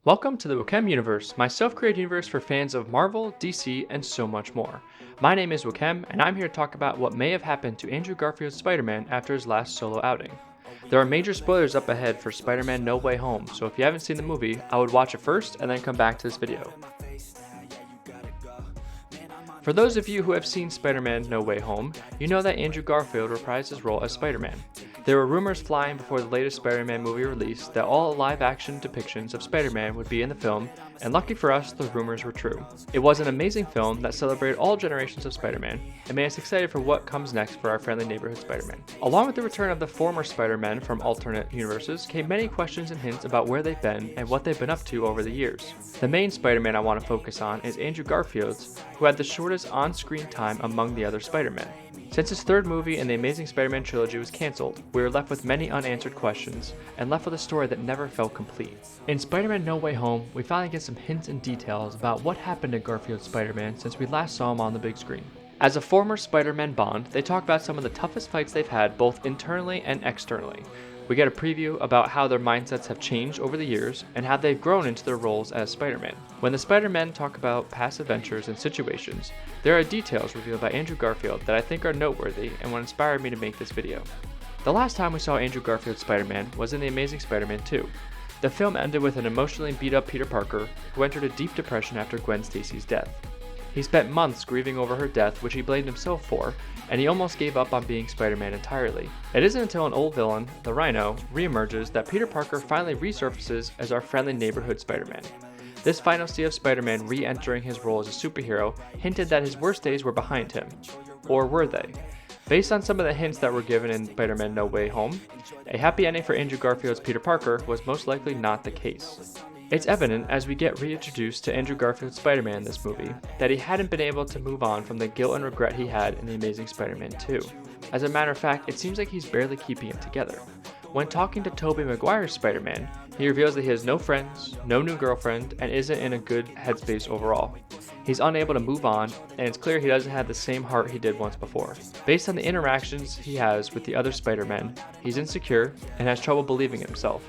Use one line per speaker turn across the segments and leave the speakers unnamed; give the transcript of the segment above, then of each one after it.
Welcome to the Wakem Universe, my self-created universe for fans of Marvel, DC, and so much more. My name is Wakem, and I'm here to talk about what may have happened to Andrew Garfield's Spider-Man after his last solo outing. There are major spoilers up ahead for Spider-Man No Way Home, so if you haven't seen the movie, I would watch it first and then come back to this video. For those of you who have seen Spider-Man No Way Home, you know that Andrew Garfield reprised his role as Spider-Man. There were rumors flying before the latest Spider-Man movie release that all live-action depictions of Spider-Man would be in the film, and lucky for us, the rumors were true. It was an amazing film that celebrated all generations of Spider-Man, and made us excited for what comes next for our friendly neighborhood Spider-Man. Along with the return of the former Spider-Men from alternate universes came many questions and hints about where they've been and what they've been up to over the years. The main Spider-Man I want to focus on is Andrew Garfield's, who had the shortest on-screen time among the other Spider-Men. Since his third movie in the Amazing Spider-Man trilogy was cancelled, we were left with many unanswered questions, and left with a story that never felt complete. In Spider-Man No Way Home, we finally get some hints and details about what happened to Garfield's Spider-Man since we last saw him on the big screen. As a former Spider-Man Bond, they talk about some of the toughest fights they've had both internally and externally. We get a preview about how their mindsets have changed over the years and how they've grown into their roles as Spider-Man. When the Spider-Men talk about past adventures and situations, there are details revealed by Andrew Garfield that I think are noteworthy and what inspired me to make this video. The last time we saw Andrew Garfield's Spider-Man was in The Amazing Spider-Man 2. The film ended with an emotionally beat-up Peter Parker who entered a deep depression after Gwen Stacy's death. He spent months grieving over her death, which he blamed himself for, and he almost gave up on being Spider-Man entirely. It isn't until an old villain, the Rhino, reemerges that Peter Parker finally resurfaces as our friendly neighborhood Spider-Man. This final scene of Spider-Man re-entering his role as a superhero hinted that his worst days were behind him. Or were they? Based on some of the hints that were given in Spider-Man No Way Home, a happy ending for Andrew Garfield's Peter Parker was most likely not the case. It's evident as we get reintroduced to Andrew Garfield's Spider-Man in this movie that he hadn't been able to move on from the guilt and regret he had in The Amazing Spider-Man 2. As a matter of fact, it seems like he's barely keeping it together. When talking to Tobey Maguire's Spider-Man, he reveals that he has no friends, no new girlfriend, and isn't in a good headspace overall. He's unable to move on, and it's clear he doesn't have the same heart he did once before. Based on the interactions he has with the other Spider-Men, he's insecure and has trouble believing in himself.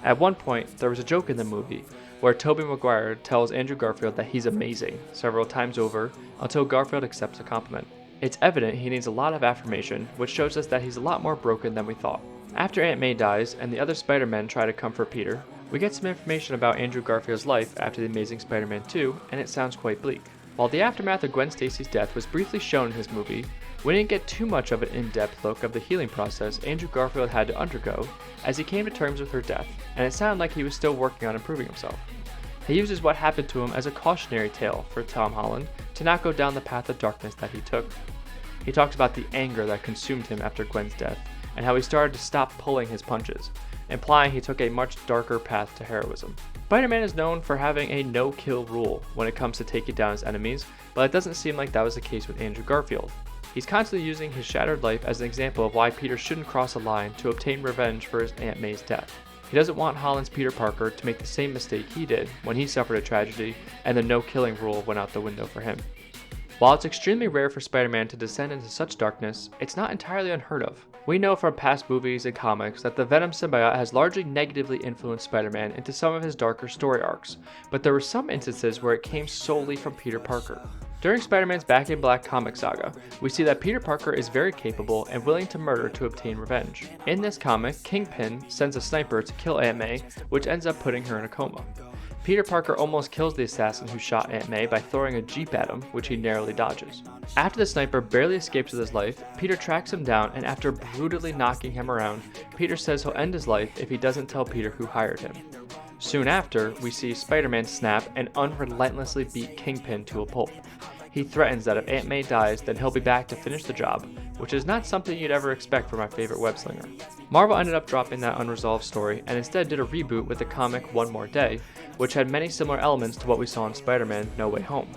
At one point, there was a joke in the movie where Tobey Maguire tells Andrew Garfield that he's amazing several times over until Garfield accepts a compliment. It's evident he needs a lot of affirmation, which shows us that he's a lot more broken than we thought. After Aunt May dies and the other Spider-Men try to comfort Peter, we get some information about Andrew Garfield's life after The Amazing Spider-Man 2, and it sounds quite bleak. While the aftermath of Gwen Stacy's death was briefly shown in his movie, we didn't get too much of an in-depth look of the healing process Andrew Garfield had to undergo as he came to terms with her death, and it sounded like he was still working on improving himself. He uses what happened to him as a cautionary tale for Tom Holland to not go down the path of darkness that he took. He talks about the anger that consumed him after Gwen's death, and how he started to stop pulling his punches, implying he took a much darker path to heroism. Spider-Man is known for having a no-kill rule when it comes to taking down his enemies, but it doesn't seem like that was the case with Andrew Garfield. He's constantly using his shattered life as an example of why Peter shouldn't cross a line to obtain revenge for his Aunt May's death. He doesn't want Holland's Peter Parker to make the same mistake he did when he suffered a tragedy and the no-killing rule went out the window for him. While it's extremely rare for Spider-Man to descend into such darkness, it's not entirely unheard of. We know from past movies and comics that the Venom symbiote has largely negatively influenced Spider-Man into some of his darker story arcs, but there were some instances where it came solely from Peter Parker. During Spider-Man's Back in Black comic saga, we see that Peter Parker is very capable and willing to murder to obtain revenge. In this comic, Kingpin sends a sniper to kill Aunt May, which ends up putting her in a coma. Peter Parker almost kills the assassin who shot Aunt May by throwing a jeep at him, which he narrowly dodges. After the sniper barely escapes with his life, Peter tracks him down, and after brutally knocking him around, Peter says he'll end his life if he doesn't tell Peter who hired him. Soon after, we see Spider-Man snap and unrelentlessly beat Kingpin to a pulp. He threatens that if Aunt May dies, then he'll be back to finish the job, which is not something you'd ever expect from my favorite web-slinger. Marvel ended up dropping that unresolved story and instead did a reboot with the comic One More Day, which had many similar elements to what we saw in Spider-Man No Way Home.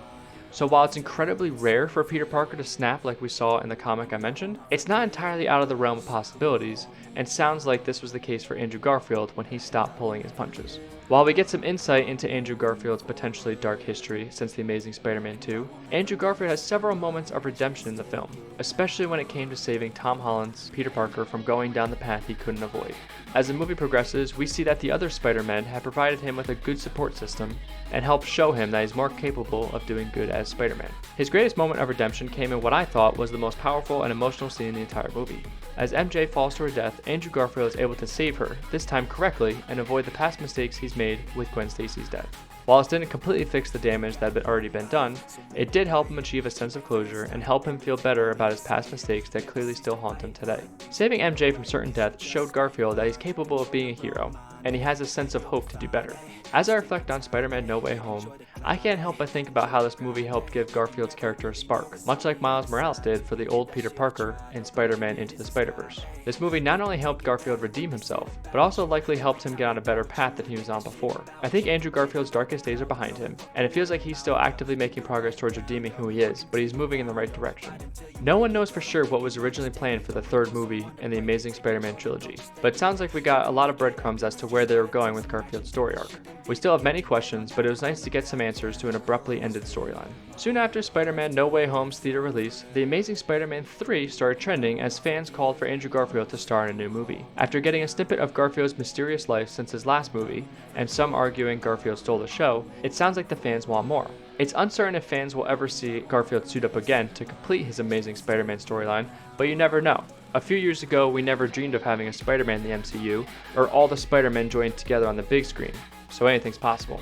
So while it's incredibly rare for Peter Parker to snap like we saw in the comic I mentioned, it's not entirely out of the realm of possibilities, and sounds like this was the case for Andrew Garfield when he stopped pulling his punches. While we get some insight into Andrew Garfield's potentially dark history since The Amazing Spider-Man 2, Andrew Garfield has several moments of redemption in the film, especially when it came to saving Tom Holland's Peter Parker from going down the path he couldn't avoid. As the movie progresses, we see that the other Spider-Men have provided him with a good support system and helped show him that he's more capable of doing good as Spider-Man. His greatest moment of redemption came in what I thought was the most powerful and emotional scene in the entire movie. As MJ falls to her death, Andrew Garfield is able to save her, this time correctly, and avoid the past mistakes he's made with Gwen Stacy's death. While this didn't completely fix the damage that had already been done, it did help him achieve a sense of closure and help him feel better about his past mistakes that clearly still haunt him today. Saving MJ from certain death showed Garfield that he's capable of being a hero, and he has a sense of hope to do better. As I reflect on Spider-Man No Way Home, I can't help but think about how this movie helped give Garfield's character a spark, much like Miles Morales did for the old Peter Parker in Spider-Man Into the Spider-Verse. This movie not only helped Garfield redeem himself, but also likely helped him get on a better path than he was on before. I think Andrew Garfield's darkest days are behind him, and it feels like he's still actively making progress towards redeeming who he is, but he's moving in the right direction. No one knows for sure what was originally planned for the third movie in the Amazing Spider-Man trilogy, but it sounds like we got a lot of breadcrumbs as to where they were going with Garfield's story arc. We still have many questions, but it was nice to get some answers to an abruptly ended storyline. Soon after Spider-Man No Way Home's theater release, The Amazing Spider-Man 3 started trending as fans called for Andrew Garfield to star in a new movie. After getting a snippet of Garfield's mysterious life since his last movie, and some arguing Garfield stole the show, it sounds like the fans want more. It's uncertain if fans will ever see Garfield suit up again to complete his Amazing Spider-Man storyline, but you never know. A few years ago, we never dreamed of having a Spider-Man in the MCU, or all the Spider-Men joined together on the big screen, so anything's possible.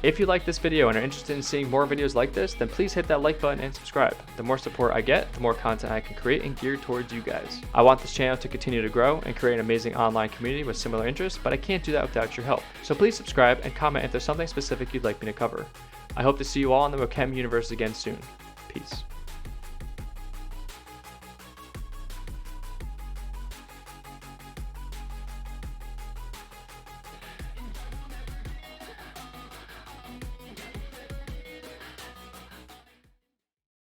If you like this video and are interested in seeing more videos like this, then please hit that like button and subscribe. The more support I get, the more content I can create and geared towards you guys. I want this channel to continue to grow and create an amazing online community with similar interests, but I can't do that without your help. So please subscribe and comment if there's something specific you'd like me to cover. I hope to see you all in the Wachem universe again soon. Peace.